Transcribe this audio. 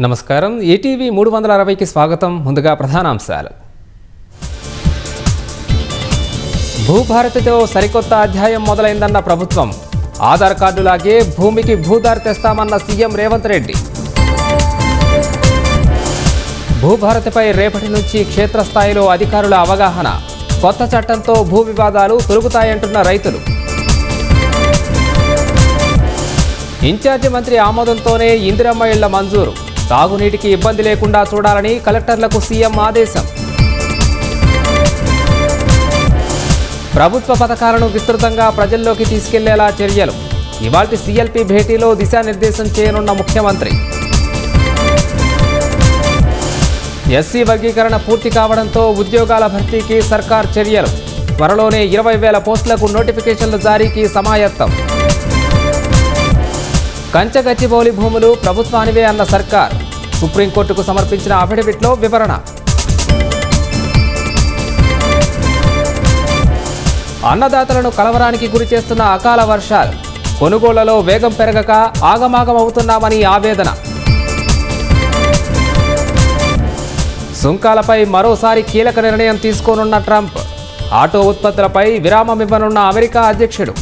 నమస్కారం ఈటీవీ 360కి స్వాగతం. ముందుగా ప్రధానాంశాలు. భూభారతితో సరికొత్త అధ్యాయం మొదలైందన్న ప్రభుత్వం. ఆధార్ కార్డులాగే భూమికి భూదారి తెస్తామన్న సీఎం రేవంత్ రెడ్డి. భూభారతిపై రేపటి నుంచి క్షేత్రస్థాయిలో అధికారుల అవగాహన. కొత్త చట్టంతో భూ వివాదాలు తొలగుతాయంటున్న రైతులు. ఇన్ఛార్జి మంత్రి ఆమోదంతోనే ఇందిరమ్మ ఇళ్ల మంజూరు. తాగునీటికి ఇబ్బంది లేకుండా చూడాలని కలెక్టర్లకు సీఎం ఆదేశం. ప్రభుత్వ పథకాలను విస్తృతంగా ప్రజల్లోకి తీసుకెళ్లేలా చర్యలు. ఇవాల్టి సీఎల్పీ భేటీలో దిశానిర్దేశం చేయనున్న ముఖ్యమంత్రి. ఎస్సీ వర్గీకరణ పూర్తి కావడంతో ఉద్యోగాల భర్తీకి సర్కార్ చర్యలు. త్వరలోనే 20,000 పోస్టులకు నోటిఫికేషన్ల జారీకి సమాయత్తం. కంచగచ్చిబౌలి భూములు ప్రభుత్వానివే అన్న సర్కార్. సుప్రీంకోర్టుకు సమర్పించిన అఫిడవిట్లో వివరణ. అన్నదాతలను కలవరానికి గురిచేస్తున్న అకాల వర్షాలు. కొనుగోళ్లలో వేగం పెరగక ఆగమాగమవుతున్నామని ఆవేదన. సుంకాలపై మరోసారి కీలక నిర్ణయం తీసుకోనున్న ట్రంప్. ఆటో ఉత్పత్తులపై విరామమివ్వనున్న అమెరికా అధ్యక్షుడు.